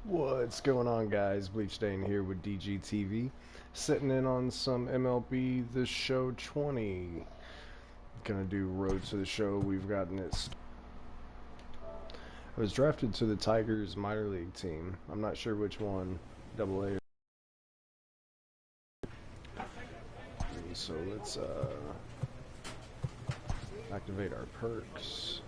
What's going on, guys? Bleach Dane here with DGTV, sitting in on some MLB The Show 20. Gonna do Road to the Show. We've gotten it. I was drafted to the Tigers minor league team. I'm not sure which one, Double A. So let's activate our perks.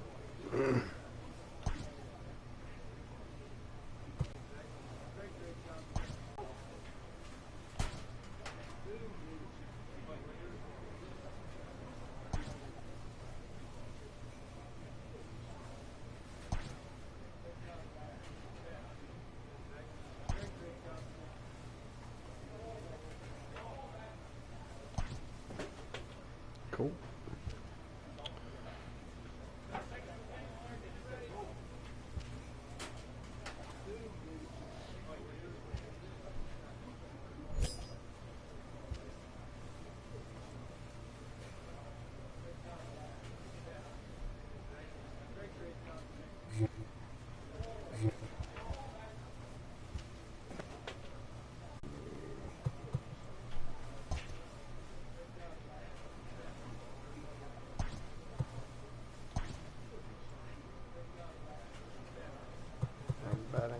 Cool. Batting.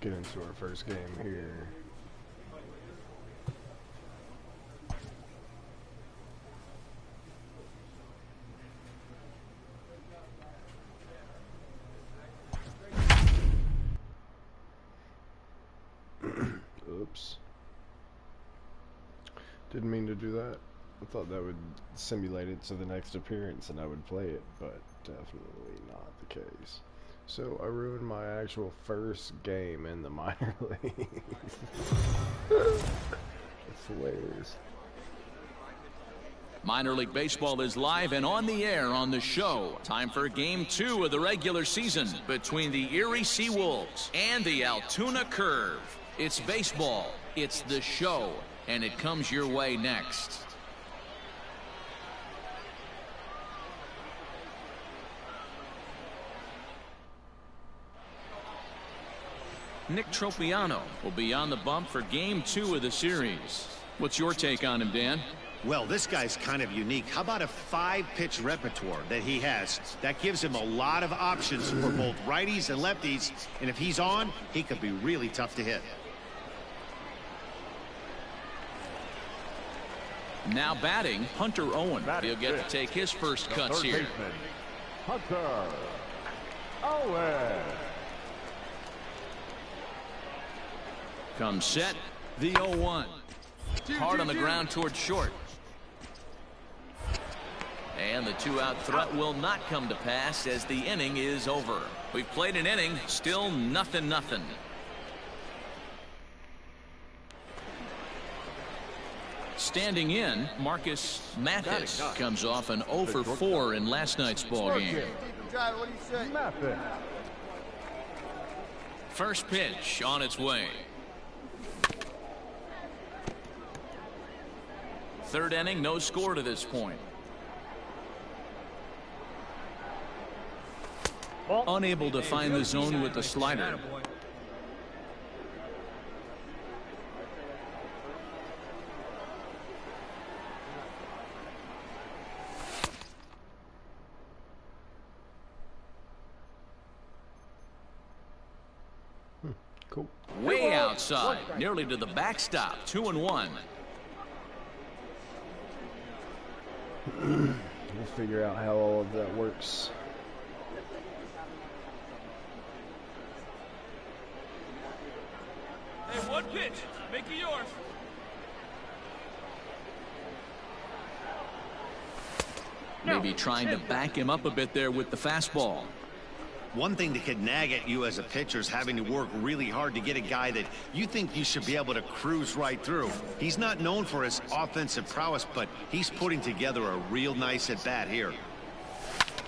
Get into our first game here. Oops. Didn't mean to do that. I thought that would simulate it to the next appearance and I would play it, but definitely not the case. So I ruined my actual first game in the minor leagues. That's hilarious. Minor League Baseball is live and on the air on the show. Time for Game 2 of the regular season between the Erie Seawolves and the Altoona Curve. It's baseball, it's the show, and it comes your way next. Nick Tropiano will be on the bump for Game 2 of the series. What's your take on him, Dan? Well, this guy's kind of unique. How about a 5-pitch repertoire that he has? That gives him a lot of options for both righties and lefties, and if he's on, he could be really tough to hit. Now batting, Hunter Owen. He'll get to take his first cuts here. Hunter Owen. Comes set, the 0-1. Hard on the ground towards short. And the 2-out threat will not come to pass as the inning is over. We've played an inning, still nothing. Standing in, Marcus Mathis comes off an 0 for 4 in last night's ball game. First pitch on its way. Third inning, no score to this point. Unable to find the zone with the slider. Cool. Way outside, nearly to the backstop. 2-1. We'll figure out how all of that works. One pitch. Make it yours. Maybe trying to back him up a bit there with the fastball. One thing that could nag at you as a pitcher is having to work really hard to get a guy that you think you should be able to cruise right through. He's not known for his offensive prowess, but he's putting together a real nice at-bat here.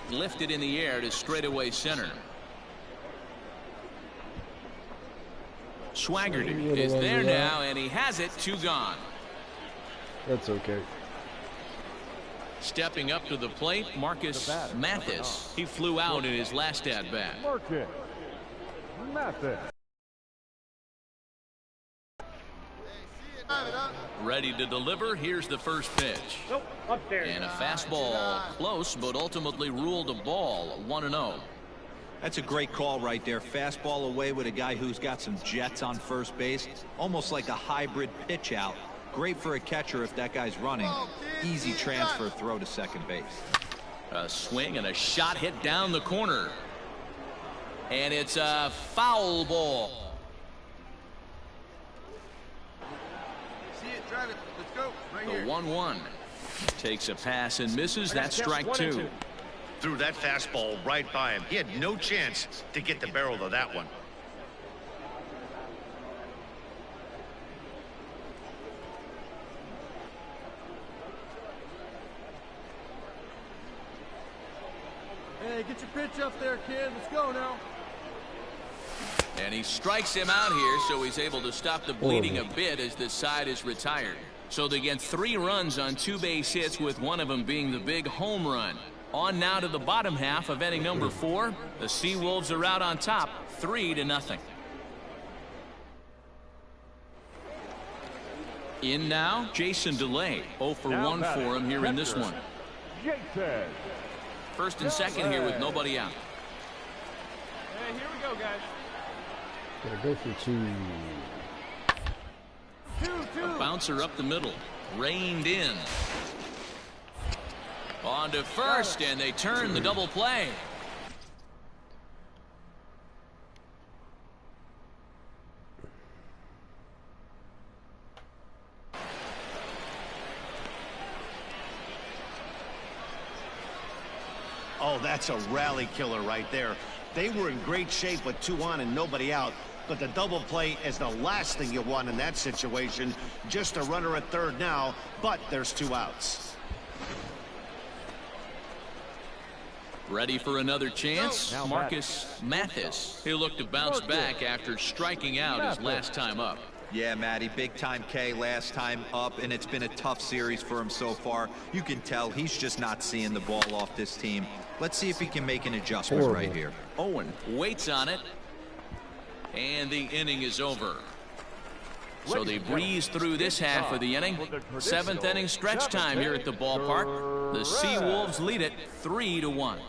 Lifted in the air to straightaway center. Swaggerty is there now, and he has it. 2 gone. That's okay. Stepping up to the plate, Marcus Mathis. He flew out in his last at-bat. Marcus Mathis. Ready to deliver. Here's the first pitch. And a fastball close, but ultimately ruled a ball. 1-0. That's a great call right there. Fastball away with a guy who's got some jets on first base. Almost like a hybrid pitch out. Great for a catcher if that guy's running. Easy transfer throw to second base. A swing and a shot hit down the corner. And it's a foul ball. See it, drive it. Let's go. Right The here. 1-1. Takes a pass and misses. That's strike 2. Threw that fastball right by him. He had no chance to get the barrel of that one. Hey, get your pitch up there, kid. Let's go now. And he strikes him out here, so he's able to stop the bleeding a bit as this side is retired. So they get 3 runs on 2 base hits, with one of them being the big home run. On now to the bottom half of inning number 4. The Seawolves are out on top, 3-0. In now, Jason DeLay. 0 for 1 for him here in this one. Jason. First and second here with nobody out. Hey, here we go, guys. Gonna go for 2. A bouncer up the middle. Reined in. On to first, and they turn the double play. Oh, that's a rally killer right there. They were in great shape with 2 on and nobody out. But the double play is the last thing you want in that situation. Just a runner at third now, but there's 2 outs. Ready for another chance? Marcus Mathis. He'll look to bounce back after striking out his last time up. Yeah, Matty, big time K last time up, and it's been a tough series for him so far. You can tell he's just not seeing the ball off this team. Let's see if he can make an adjustment right here. Owen waits on it. And the inning is over. So they breeze through this half of the inning. 7th inning stretch time here at the ballpark. The Seawolves lead it 3-1.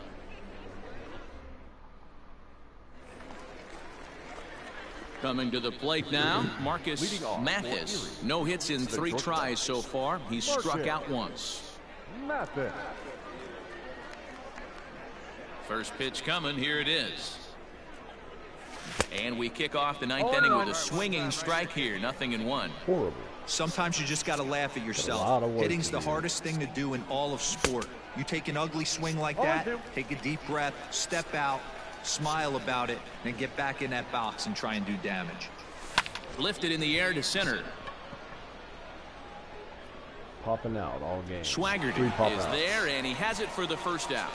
Coming to the plate now, Marcus Mathis. No hits in 3 tries so far. He's struck out once. Mathis. First pitch coming. Here it is. And we kick off the 9th inning with a swinging strike here. 0-1. Horrible. Sometimes you just got to laugh at yourself. Hitting's the hardest thing to do in all of sport. You take an ugly swing like that, take a deep breath, step out, smile about it, and get back in that box and try and do damage. Lifted in the air to center. Popping out all game. Swaggerty is there, and he has it for the first out.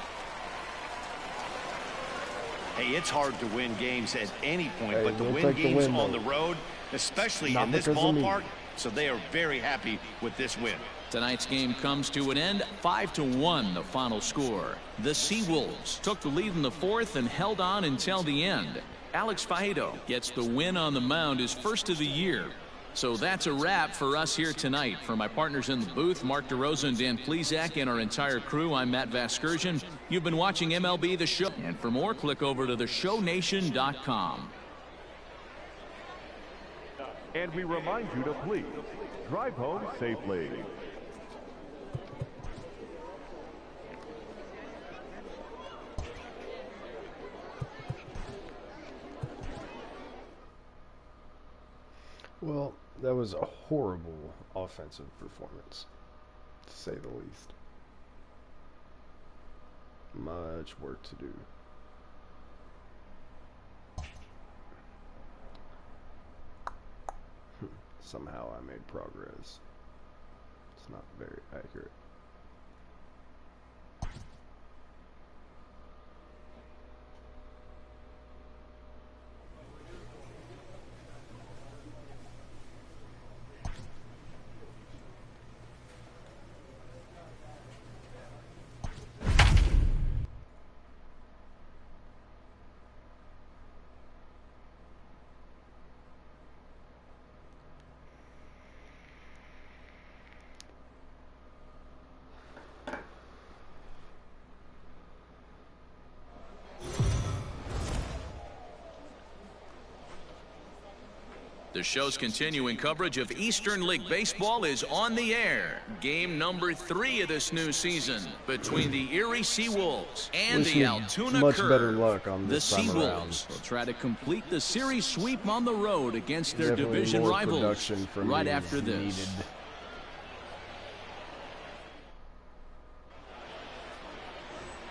Hey, it's hard to win games at any point, but to win games on the road, especially in this ballpark, so they are very happy with this win. Tonight's game comes to an end. 5-1 the final score. The Seawolves took the lead in the 4th and held on until the end. Alex Faedo gets the win on the mound, his first of the year. So that's a wrap for us here tonight. For my partners in the booth, Mark DeRosa and Dan Plezak, and our entire crew, I'm Matt Vasgersian. You've been watching MLB The Show. And for more, click over to theshownation.com. And we remind you to please drive home safely. Well, that was a horrible offensive performance, to say the least. Much work to do. Somehow I made progress. It's not very accurate. The show's continuing coverage of Eastern League Baseball is on the air. Game number 3 of this new season between the Erie Seawolves and the Altoona much Curve. better luck on The this time around. Seawolves will try to complete the series sweep on the road against their Definitely division more rivals production from right me after is this. needed.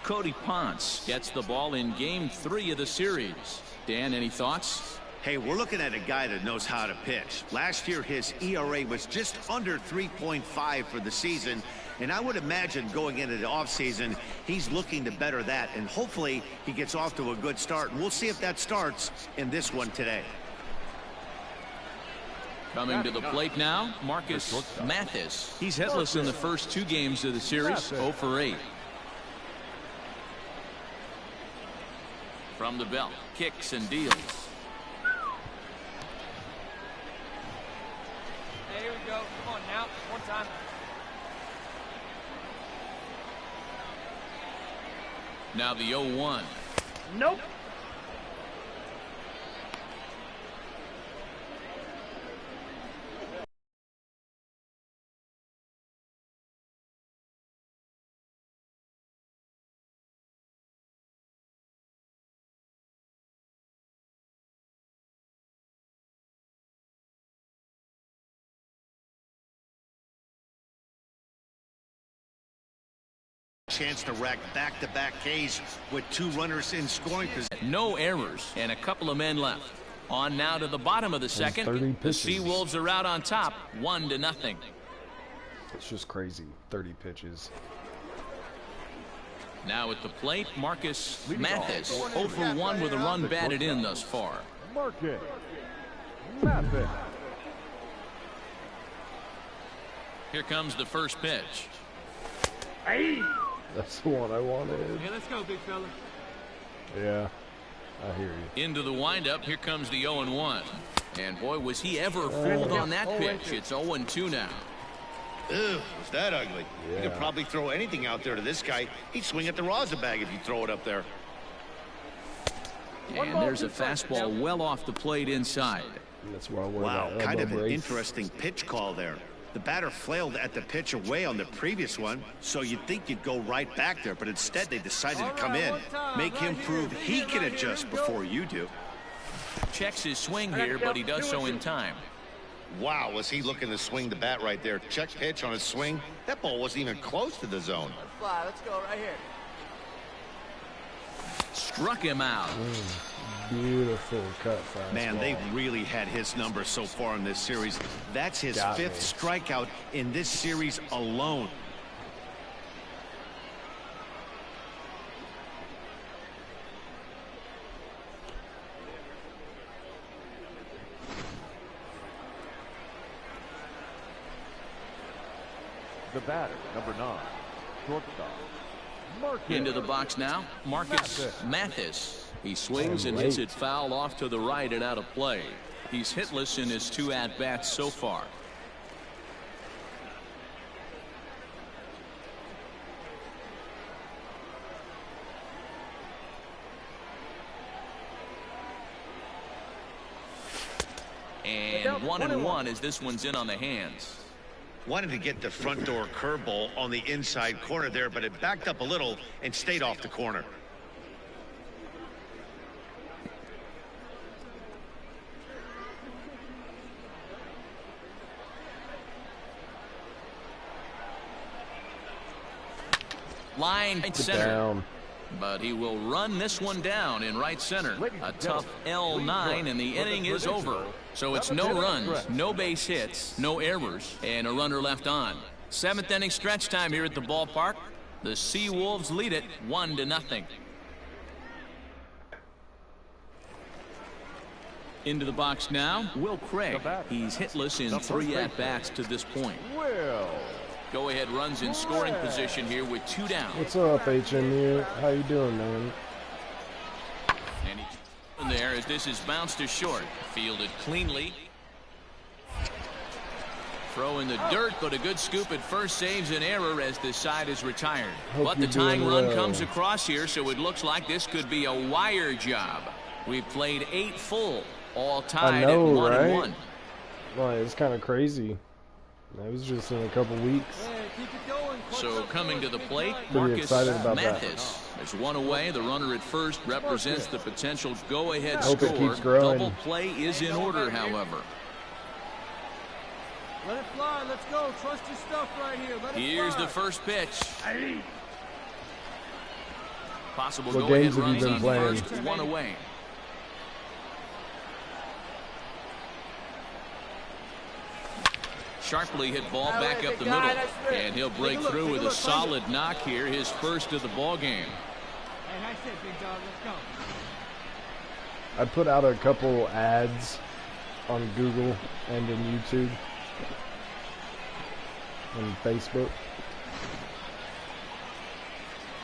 Cody Ponce gets the ball in Game 3 of the series. Dan, any thoughts? Hey, we're looking at a guy that knows how to pitch. Last year, his ERA was just under 3.5 for the season. And I would imagine going into the offseason, he's looking to better that. And hopefully, he gets off to a good start. And we'll see if that starts in this one today. Coming to the plate now, Marcus Mathis. He's hitless in the first 2 games of the series, 0 for 8. From the belt, kicks and deals. Here we go. Come on now. One time. Now the 0-1. Nope. Chance to rack back-to-back Ks with 2 runners in scoring position. No errors and a couple of men left. On now to the bottom of the second. The Seawolves are out on top, 1-0. It's just crazy. 30 pitches. Now at the plate, Marcus Mathis, 0 for 1 with a run batted in thus far. Marcus Mathis. Here comes the first pitch. That's the one I wanted. Hey, let's go, big fella. Yeah, I hear you. Into the windup, here comes the 0-1. And boy, was he ever fooled on that pitch. It's 0-2 now. Ew, was that ugly? Yeah. You could probably throw anything out there to this guy. He'd swing at the rosin bag if you throw it up there. And there's a fastball well off the plate inside. And that's why I worry Wow, about kind of elbow an brace. interesting pitch call there. The batter flailed at the pitch away on the previous one, so you'd think you'd go right back there, but instead they decided to come in, make him prove he can adjust before you do. Checks his swing here, but he does so in time. Wow, was he looking to swing the bat right there? Check pitch on his swing. That ball wasn't even close to the zone. Let's fly. Let's go right here. Struck him out. Beautiful cut fastball. Man, they've really had his number so far in this series. That's his Got 5th me. strikeout in this series alone. The batter, number 9, shortstop. Marcus. Into the box now, Marcus Mathis. He swings and hits it foul off to the right and out of play. He's hitless in his 2 at-bats so far. And 1-1 as this one's in on the hands. Wanted to get the front door curveball on the inside corner there, but it backed up a little and stayed off the corner. line right Get center. down. But he will run this one down in right center. A tough L9, and the inning is over. So it's no runs, no base hits, no errors, and a runner left on. 7th inning stretch time here at the ballpark. The Seawolves lead it 1-0. Into the box now, Will Craig. He's hitless in 3 at-bats to this point. Go-ahead runs in scoring position here with 2 down. What's up, HMU? How you doing, man? And he's in there as this is bounced to short. Fielded cleanly. Throw in the dirt, but a good scoop at first saves an error as the side is retired. But the tying run comes across here, so it looks like this could be a wire job. We've played 8 full, all tied at 1-1. Well, it's kind of crazy. That was just in a couple weeks. Hey, keep it going. So coming to the plate, Pretty Marcus excited about Mathis. There's one away. The runner at first represents the potential go-ahead Hope score. it keeps growing. Double play is in order, however. Let it fly. Let's go. Trust your stuff right here. Let it Here's fly. the first pitch. Possible What go-ahead games have you runs been on playing? first, one away. Sharply hit ball back up the middle, and he'll break through with a solid knock here, his first of the ball game. Hey, nice hit, big dog. Let's go. I put out a couple ads on Google and in YouTube and Facebook.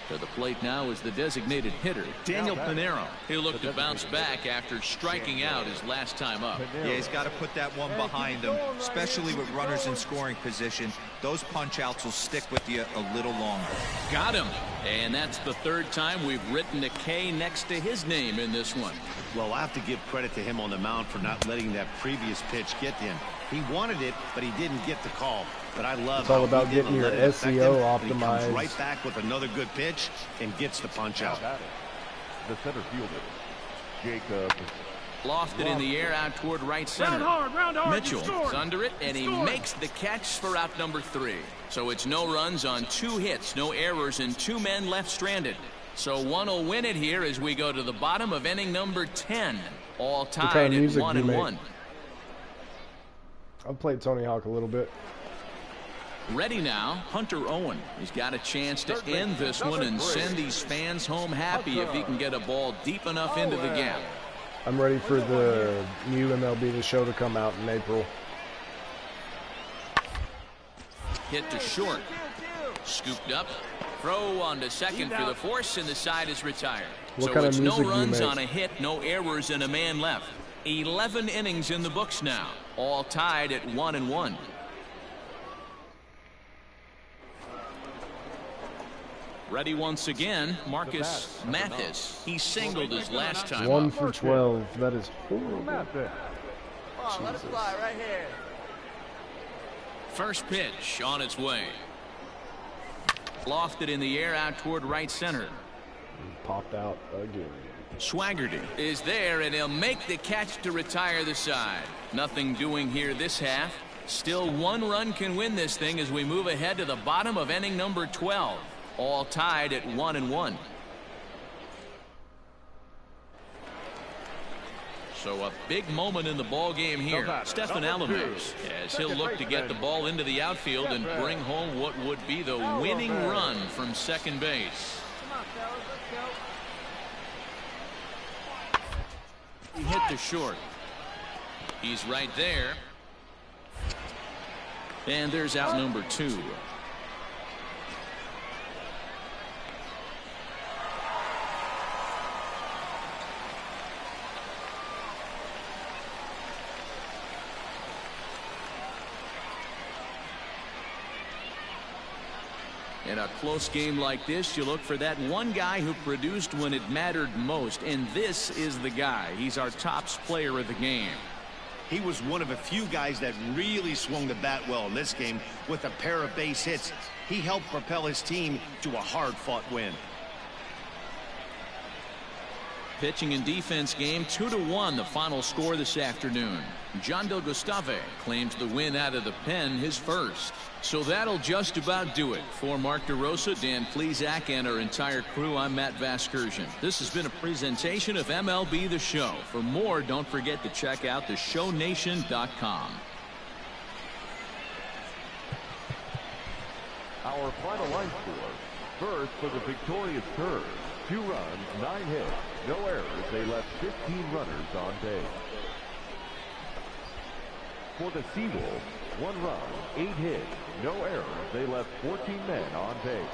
To the plate now is the designated hitter, Daniel Pinero. He'll look to bounce back after striking out his last time up. Yeah, he's got to put that one behind him, especially with runners in scoring position. Those punch-outs will stick with you a little longer. Got him. And that's the 3rd time we've written a K next to his name in this one. Well, I have to give credit to him on the mound for not letting that previous pitch get to him. He wanted it, but he didn't get the call. But I love It's all how about he didn't getting your let it affect SEO him, and he optimized. comes right back with another good pitch and gets the punch out. The center fielder, Jacob. Lofted in the air out toward right center. Round hard. Mitchell is under it, and he makes the catch for out number 3. So it's no runs on 2 hits, no errors, and 2 men left stranded. So one will win it here as we go to the bottom of inning number 10. All tied kind of at music you 1-1. make? I've played Tony Hawk a little bit. Ready now, Hunter Owen. He's got a chance to end this one and send these fans home happy if he can get a ball deep enough into the gap. I'm ready for the new MLB The Show to come out in April. Hit to short. Scooped up. Throw on to second for the force, and the side is retired. What So kind of it's no music do you runs make? on a hit, no errors, and a man left. 11 innings in the books now, all tied at 1-1. Ready once again, Marcus Mathis. He singled his last time 1 up. for 12. That is horrible. Come on, let it fly right here. First pitch on its way. Lofted in the air out toward right center. Popped out again. Swaggerty is there, and he'll make the catch to retire the side. Nothing doing here this half. Still 1 run can win this thing as we move ahead to the bottom of inning number 12. All tied at 1-1. So a big moment in the ball game here. Stephen Alames, as he'll look to get the ball into the outfield and bring home what would be the winning run from second base. Come on, fellas, let's go. He hit to short. He's right there. And there's out number 2. In a close game like this, you look for that one guy who produced when it mattered most, and this is the guy. He's our tops player of the game. He was one of a few guys that really swung the bat well in this game with a pair of base hits. He helped propel his team to a hard-fought win. pitching and defense game, 2-1 the final score this afternoon. John Del Gustave claims the win out of the pen, his first. So that'll just about do it. For Mark DeRosa, Dan Plesac, and our entire crew, I'm Matt Vasgersian. This has been a presentation of MLB The Show. For more, don't forget to check out theshownation.com. Our final line score. First for the victorious Curve. 2 runs, 9 hits, no errors. They left 15 runners on base. For the Seawolves, 1 run, 8 hits, no errors. They left 14 men on base.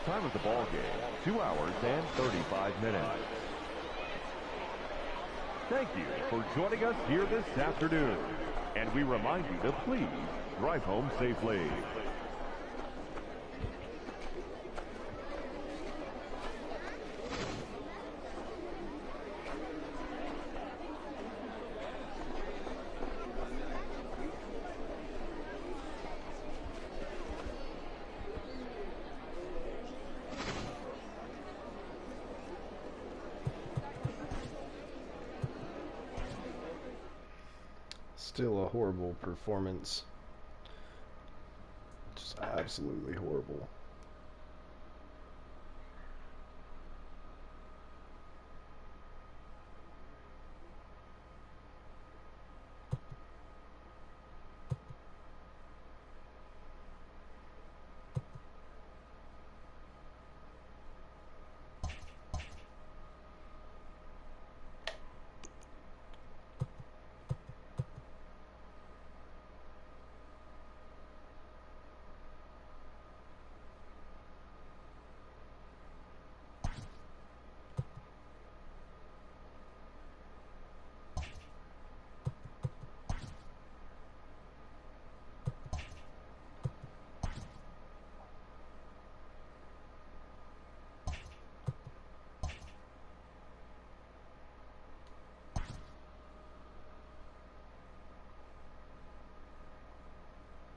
Time of the ball game, 2 hours and 35 minutes. Thank you for joining us here this afternoon. And we remind you to please drive home safely. Still a horrible performance. Just absolutely horrible.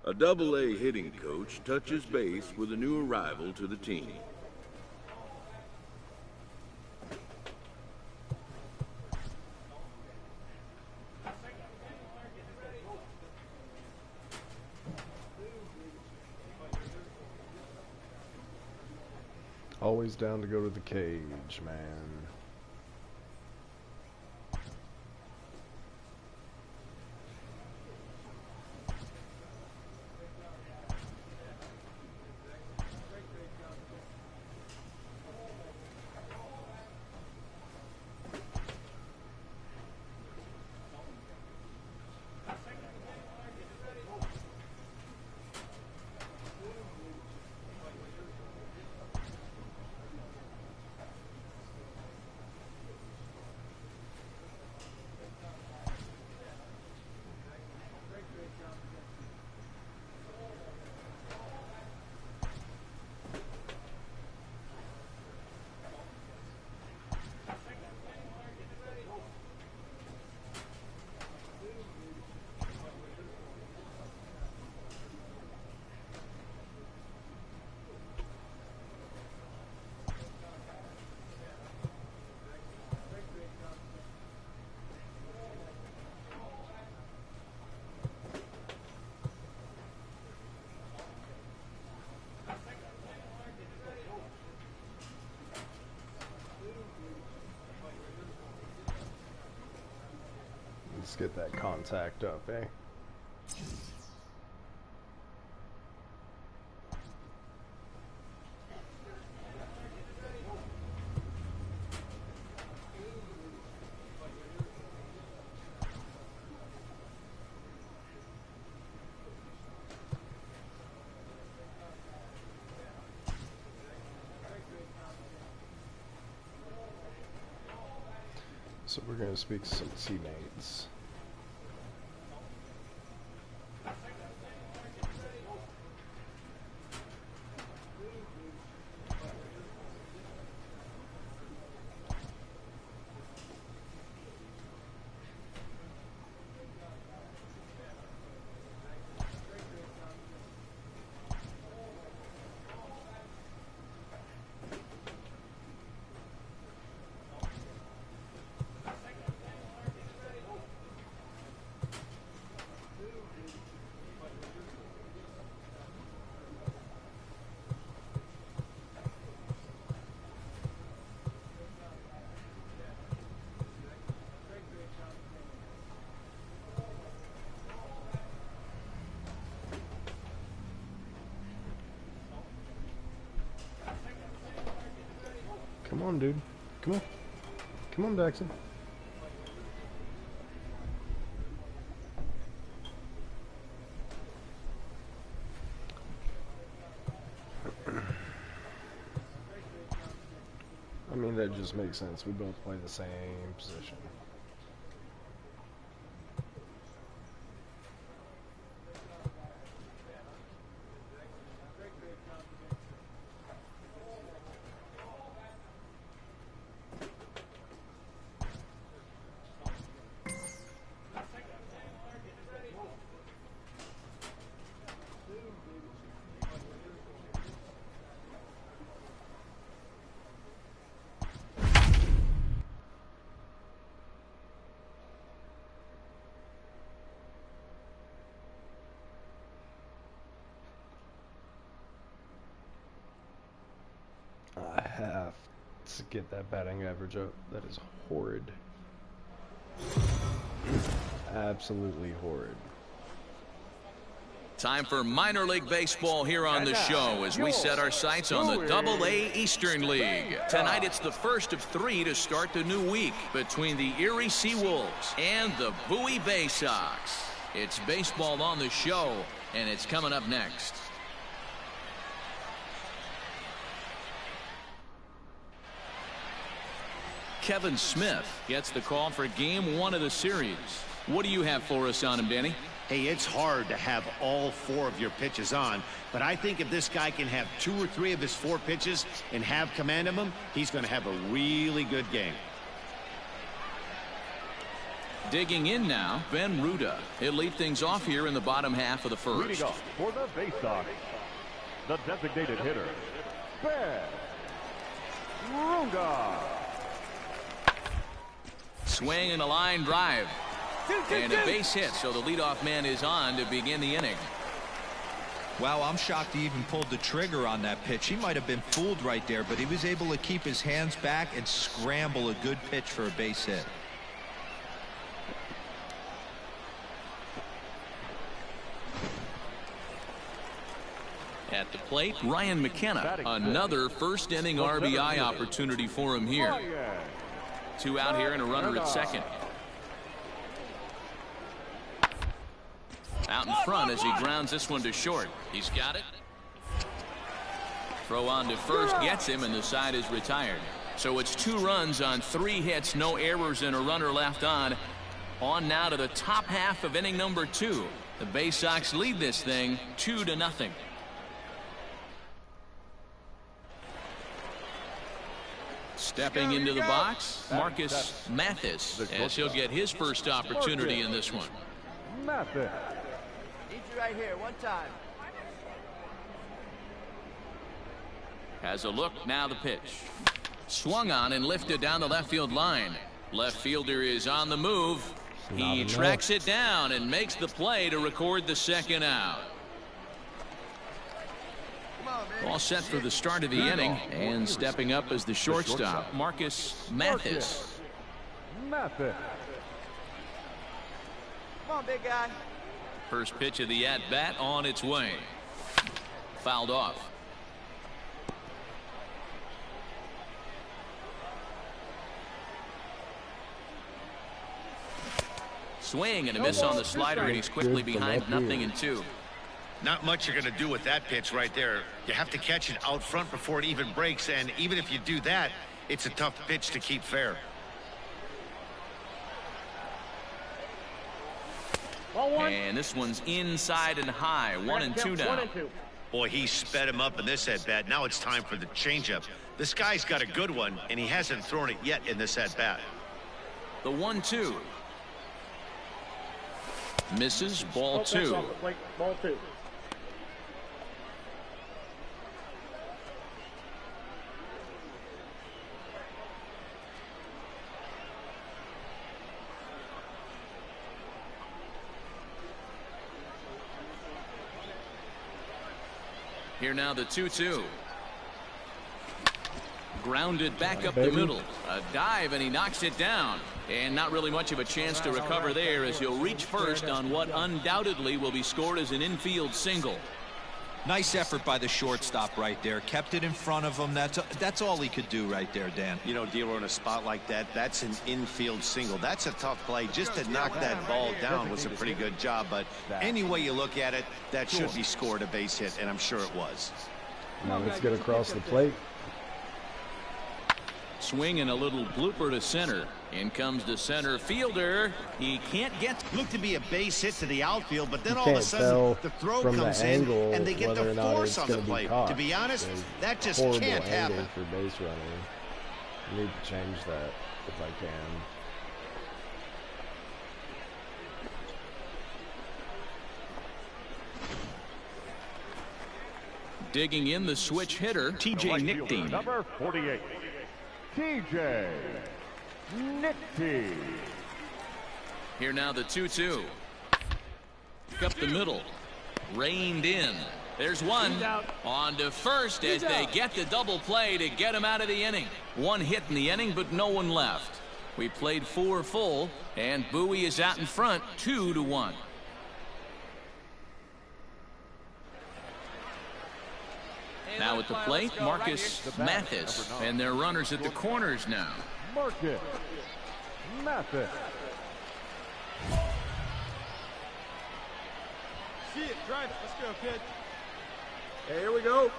A double-A hitting coach touches base with a new arrival to the team. Always down to go to the cage, man. Let's get that contact up, eh? So we're going to speak to some teammates. Come on, dude. Come on. Come on, Daxon. I mean, that just makes sense. We both play the same position. I have to get that batting average up. That is horrid. Absolutely horrid. Time for minor league baseball here on the show as we set our sights on the Double-A Eastern League. Tonight it's the first of 3 to start the new week between the Erie Seawolves and the Bowie Bay Sox. It's baseball on the show, and it's coming up next. Kevin Smith gets the call for game 1 of the series. What do you have for us on him, Danny? Hey, it's hard to have all 4 of your pitches on, but I think if this guy can have 2 or 3 of his 4 pitches and have command of them, he's going to have a really good game. Digging in now, Ben Ruda. He'll lead things off here in the bottom half of the first. Leading off for the Bay Sox, the designated hitter, Ben Ruda. Swing and a line drive. And a base hit, so the leadoff man is on to begin the inning. Wow, I'm shocked he even pulled the trigger on that pitch. He might have been fooled right there, but he was able to keep his hands back and scramble a good pitch for a base hit. At the plate, Ryan McKenna. Another first inning RBI opportunity for him here. 2 out here and a runner at second. Out in front as he grounds this one to short. He's got it. Throw on to first gets him, and the side is retired. So it's 2 runs on 3 hits, no errors, and a runner left on. On now to the top half of inning number 2. The Bay Sox lead this thing 2-0. Stepping into the box, Marcus Mathis, as he'll get his first opportunity in this one. Mathis. Need you right here, one time. Has a look, now the pitch. Swung on and lifted down the left field line. Left fielder is on the move. He tracks it down and makes the play to record the second out. All set for the start of the inning, and stepping up as the shortstop, Marcus Mathis. Mathis. Come on, big guy. First pitch of the at-bat on its way. Fouled off. Swing and a miss on the slider, and he's quickly behind 0-2. Not much you're going to do with that pitch right there. You have to catch it out front before it even breaks, and even if you do that, it's a tough pitch to keep fair. And this one's inside and high. 1-2 now. Boy, he sped him up in this at-bat. Now it's time for the changeup. This guy's got a good one, and he hasn't thrown it yet in this at-bat. The 1-2. Misses, ball 2. Ball 2. Here now the 2-2. Grounded back up the middle. A dive, and he knocks it down. And not really much of a chance to recover there as he'll reach first on what undoubtedly will be scored as an infield single. Nice effort by the shortstop right there. Kept it in front of him. That's all he could do right there, Dan. You know, D'Lo, in a spot like that, that's an infield single. That's a tough play. Just to knock that ball down was a pretty good job. But any way you look at it, that should be scored a base hit, and I'm sure it was. Now let's get across the plate. Swing and a little blooper to center. In comes the center fielder. He can't get. Looked to be a base hit to the outfield, but then You all of a can't sudden tell the throw from comes the in angle and they get whether the or not force it's on the gonna be plate. caught. To be honest, There's that just horrible can't angle happen. for base running. I need to change that if I can. Digging in the switch hitter, TJ Right fielder, Nickdean. number 48, TJ Nickdean. Here now the 2-2. Up the middle. Reined in. There's one. On to first as they get the double play to get him out of the inning. One hit in the inning, but no one left. We played 4 full, and Bowie is out in front, 2-1. Now at the plate, Marcus Mathis, and their runners at the corners now. Marcus Mathis. See it, drive it. Let's go, kid. Hey, here we go.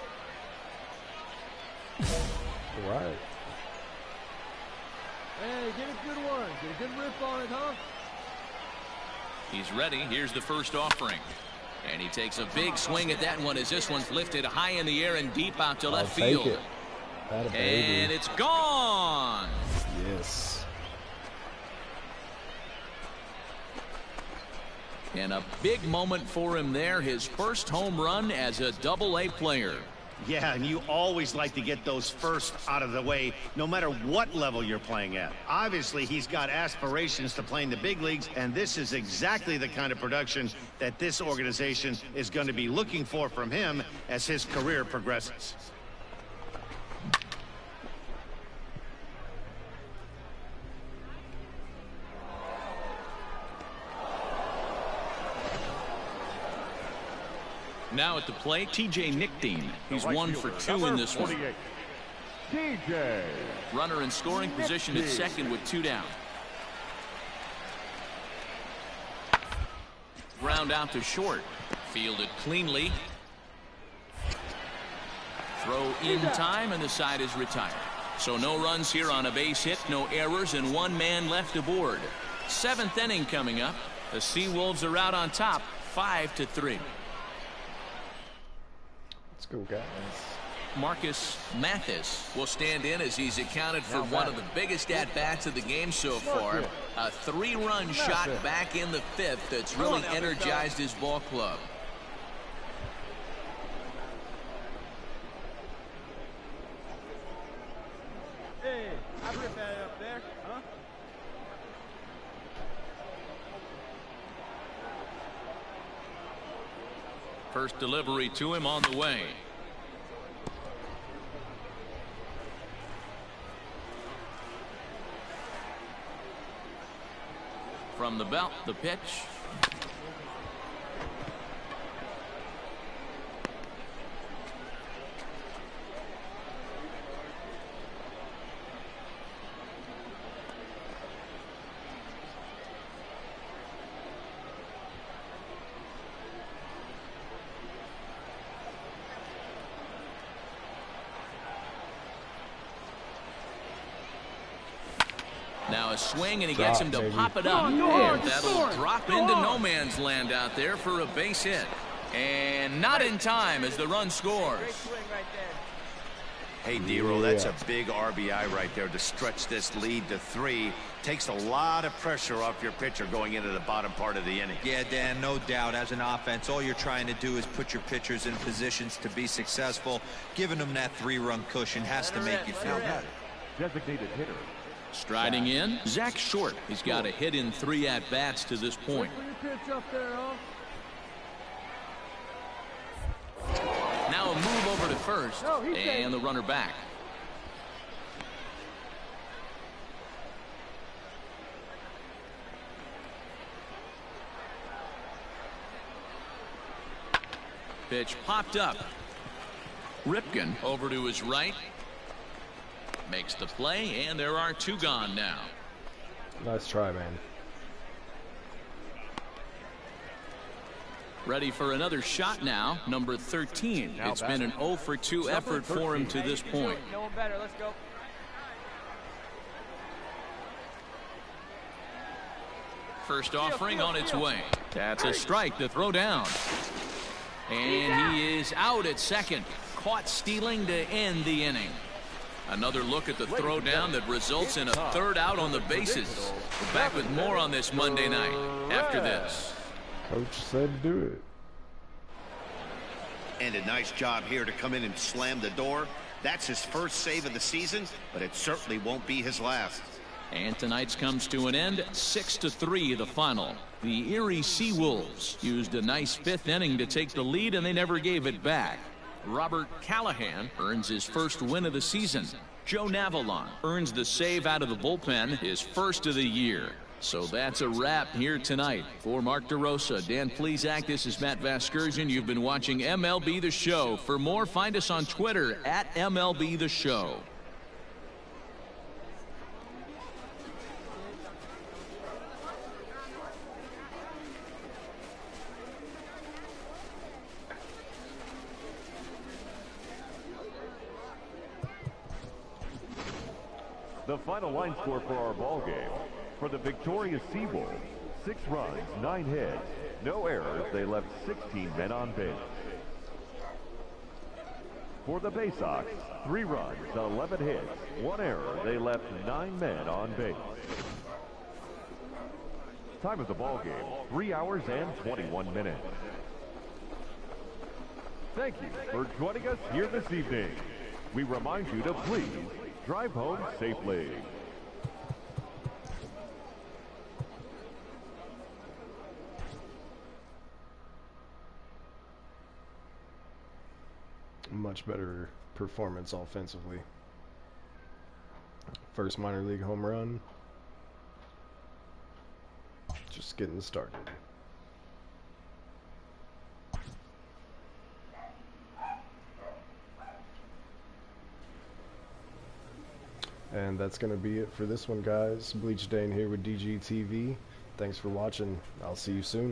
All right. Hey, get a good one. Get a good rip on it, huh? He's ready. Here's the first offering. And he takes a big swing at that one as this one's lifted high in the air and deep out to left I'll take field. it. Atta baby. And it's gone. Yes. And a big moment for him there. His first home run as a Double-A player. Yeah, and you always like to get those first out of the way, no matter what level you're playing at. Obviously, he's got aspirations to play in the big leagues, and this is exactly the kind of production that this organization is going to be looking for from him as his career progresses. Now at the plate, TJ Nickdean. He's Right 1 for fielder, 2 in number this one. 48, TJ. Runner in scoring position at second with 2 down. Ground out to short. Fielded cleanly. Throw in time, and the side is retired. So no runs here on a base hit, no errors, and 1 man left aboard. 7th inning coming up. The Seawolves are out on top, 5-3. Let's go, guys. Marcus Mathis will stand in as he's accounted for one of the biggest at-bats of the game so far. A 3-run shot back in the 5th that's really energized his ball club. Hey, I rip that up there, huh? First delivery to him on the way. From the belt, the pitch. Now a swing, and he gets him to pop it up. And that'll drop into no man's land out there for a base hit. And not in time as the run scores. Great swing right there. Hey, D-Roll, that's a big RBI right there to stretch this lead to 3. Takes a lot of pressure off your pitcher going into the bottom part of the inning. Yeah, Dan, no doubt. As an offense, all you're trying to do is put your pitchers in positions to be successful. Giving them that 3-run cushion has to make you feel better. Designated hitter. Striding in, Zach Short. He's got a hit in 3 at-bats to this point. Put your pitch up there, huh? Now a move over to first, and the runner back. pitch popped up. Ripken over to his right. Makes the play, and there are 2 gone now. Nice try, man. Ready for another shot now, number 13. It's been an 0 for 2 effort for him to this point. No one better. Let's go. First offering on its way. That's a strike to throw down. And he is out at second. Caught stealing to end the inning. Another look at the throw down that results in a 3rd out on the bases. We're back with more on this Monday night after this. Coach said do it. And a nice job here to come in and slam the door. That's his first save of the season, but it certainly won't be his last. And tonight's comes to an end, 6-3 the final. The Erie Seawolves used a nice 5th inning to take the lead, and they never gave it back. Robert Callahan earns his first win of the season. Joe Navalon earns the save out of the bullpen, his first of the year. So that's a wrap here tonight. For Mark DeRosa, Dan Plesac, this is Matt Vasgersian. You've been watching MLB The Show. For more, find us on Twitter at MLB The Show. The final line score for our ball game. For the victorious Seawolves, 6 runs, 9 hits, no errors. They left 16 men on base. For the Bay Sox, 3 runs, 11 hits, 1 error. They left 9 men on base. Time of the ball game, 3 hours and 21 minutes. Thank you for joining us here this evening. We remind you to please drive home safely. Much better performance offensively. First minor league home run. Just getting started. And that's going to be it for this one, guys. Bleach Dane here with DGTV. Thanks for watching. I'll see you soon.